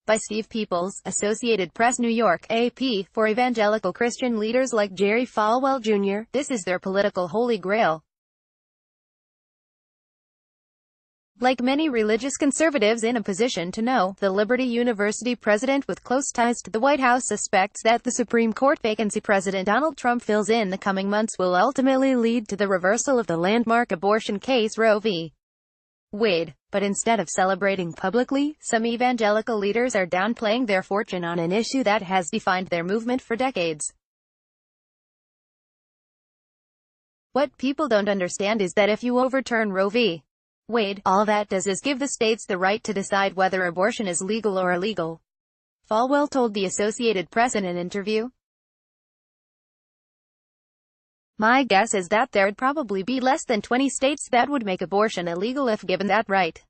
By Steve Peoples, Associated Press, New York, AP. For evangelical Christian leaders like Jerry Falwell Jr., this is their political holy grail. Like many religious conservatives in a position to know, the Liberty University president with close ties to the White House suspects that the Supreme Court vacancy President Donald Trump fills in the coming months will ultimately lead to the reversal of the landmark abortion case Roe v. Wade. But instead of celebrating publicly, some evangelical leaders are downplaying their fortune on an issue that has defined their movement for decades. What people don't understand is that if you overturn Roe v. Wade, all that does is give the states the right to decide whether abortion is legal or illegal. Falwell told the Associated Press in an interview. My guess is that there'd probably be less than 20 states that would make abortion illegal if given that right.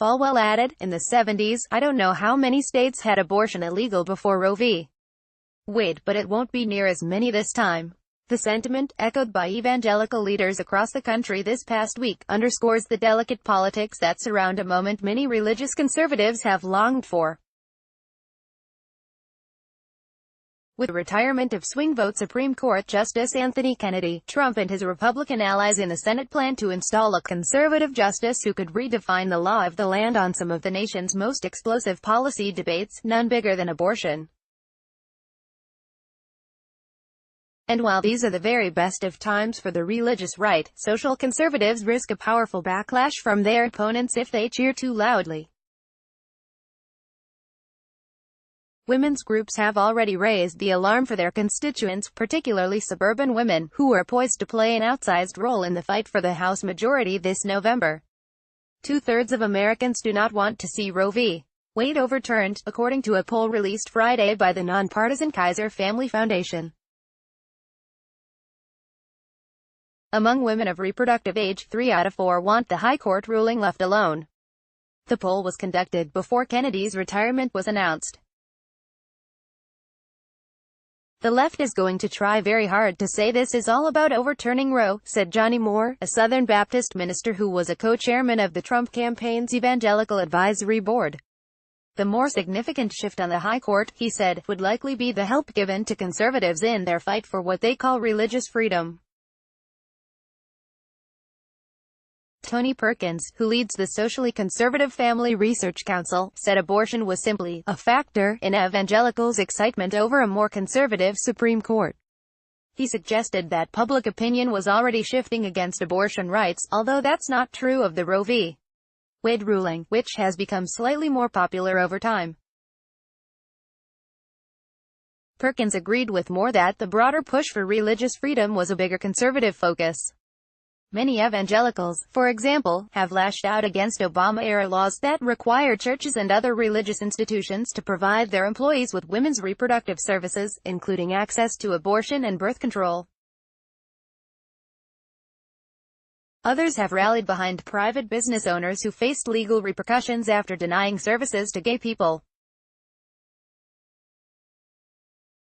Falwell added, in the 70s, I don't know how many states had abortion illegal before Roe v. Wade, but it won't be near as many this time. The sentiment, echoed by evangelical leaders across the country this past week, underscores the delicate politics that surround a moment many religious conservatives have longed for. With the retirement of swing vote Supreme Court Justice Anthony Kennedy, Trump and his Republican allies in the Senate plan to install a conservative justice who could redefine the law of the land on some of the nation's most explosive policy debates, none bigger than abortion. And while these are the very best of times for the religious right, social conservatives risk a powerful backlash from their opponents if they cheer too loudly. Women's groups have already raised the alarm for their constituents, particularly suburban women, who are poised to play an outsized role in the fight for the House majority this November. Two-thirds of Americans do not want to see Roe v. Wade overturned, according to a poll released Friday by the nonpartisan Kaiser Family Foundation. Among women of reproductive age, 3 out of 4 want the High Court ruling left alone. The poll was conducted before Kennedy's retirement was announced. The left is going to try very hard to say this is all about overturning Roe, said Johnny Moore, a Southern Baptist minister who was a co-chairman of the Trump campaign's Evangelical Advisory Board. The more significant shift on the High Court, he said, would likely be the help given to conservatives in their fight for what they call religious freedom. Tony Perkins, who leads the socially conservative Family Research Council, said abortion was simply a factor in evangelicals' excitement over a more conservative Supreme Court. He suggested that public opinion was already shifting against abortion rights, although that's not true of the Roe v. Wade ruling, which has become slightly more popular over time. Perkins agreed with Moore that the broader push for religious freedom was a bigger conservative focus. Many evangelicals, for example, have lashed out against Obama-era laws that require churches and other religious institutions to provide their employees with women's reproductive services, including access to abortion and birth control. Others have rallied behind private business owners who faced legal repercussions after denying services to gay people.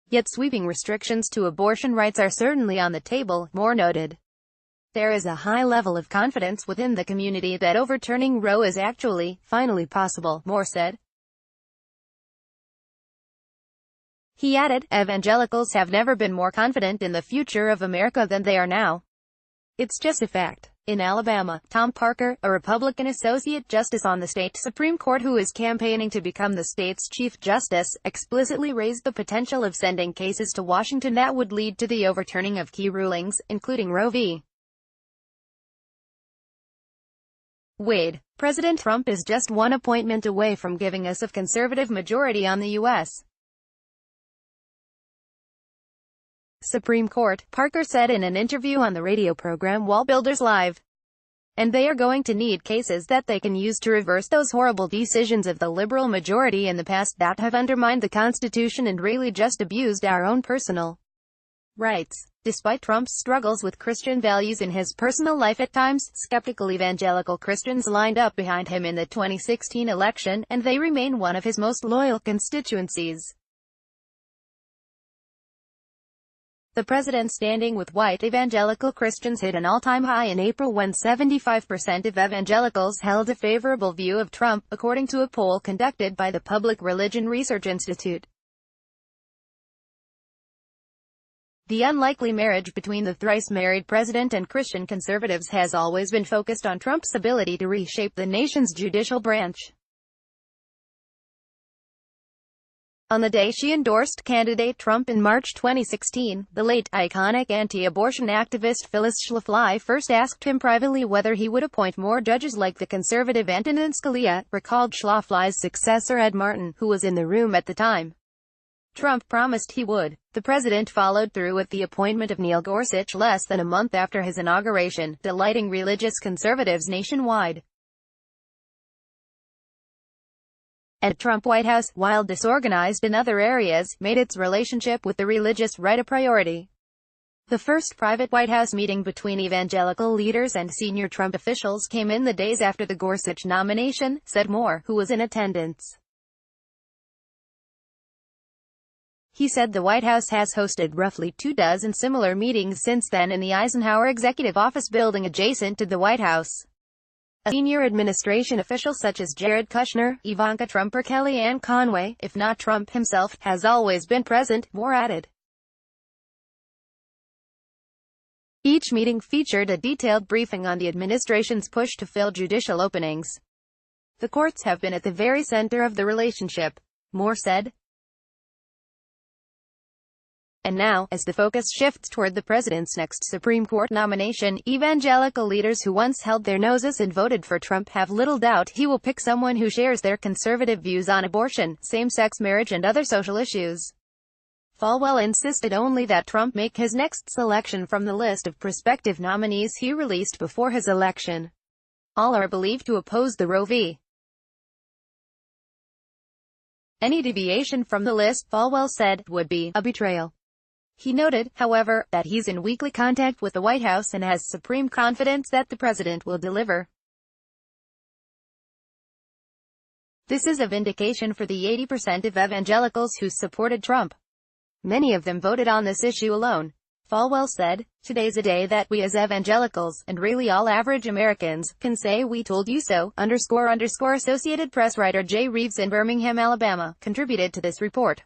Yet sweeping restrictions to abortion rights are certainly on the table, Moore noted. There is a high level of confidence within the community that overturning Roe is actually, finally possible, Moore said. He added, evangelicals have never been more confident in the future of America than they are now. It's just a fact. In Alabama, Tom Parker, a Republican associate justice on the state Supreme Court who is campaigning to become the state's Chief Justice, explicitly raised the potential of sending cases to Washington that would lead to the overturning of key rulings, including Roe v. Wade. President Trump is just one appointment away from giving us a conservative majority on the U.S. Supreme Court, Parker said in an interview on the radio program Wall Builders Live. And they are going to need cases that they can use to reverse those horrible decisions of the liberal majority in the past that have undermined the Constitution and really just abused our own personal rights. Despite Trump's struggles with Christian values in his personal life at times, skeptical evangelical Christians lined up behind him in the 2016 election, and they remain one of his most loyal constituencies. The president's standing with white evangelical Christians hit an all-time high in April when 75% of evangelicals held a favorable view of Trump, according to a poll conducted by the Public Religion Research Institute. The unlikely marriage between the thrice-married president and Christian conservatives has always been focused on Trump's ability to reshape the nation's judicial branch. On the day she endorsed candidate Trump in March 2016, the late iconic anti-abortion activist Phyllis Schlafly first asked him privately whether he would appoint more judges like the conservative Antonin Scalia, recalled Schlafly's successor Ed Martin, who was in the room at the time. Trump promised he would. The president followed through with the appointment of Neil Gorsuch less than a month after his inauguration, delighting religious conservatives nationwide. And Trump White House, while disorganized in other areas, made its relationship with the religious right a priority. The first private White House meeting between evangelical leaders and senior Trump officials came in the days after the Gorsuch nomination, said Moore, who was in attendance. He said the White House has hosted roughly 24 similar meetings since then in the Eisenhower Executive Office building adjacent to the White House. A senior administration official such as Jared Kushner, Ivanka Trump or Kellyanne Conway, if not Trump himself, has always been present, Moore added. Each meeting featured a detailed briefing on the administration's push to fill judicial openings. The courts have been at the very center of the relationship, Moore said. And now, as the focus shifts toward the president's next Supreme Court nomination, evangelical leaders who once held their noses and voted for Trump have little doubt he will pick someone who shares their conservative views on abortion, same-sex marriage and other social issues. Falwell insisted only that Trump make his next selection from the list of prospective nominees he released before his election. All are believed to oppose the Roe v. Any deviation from the list, Falwell said, would be a betrayal. He noted, however, that he's in weekly contact with the White House and has supreme confidence that the president will deliver. This is a vindication for the 80% of evangelicals who supported Trump. Many of them voted on this issue alone. Falwell said, "Today's a day that we as evangelicals, and really all average Americans, can say we told you so." Associated Press writer Jay Reeves in Birmingham, Alabama, contributed to this report.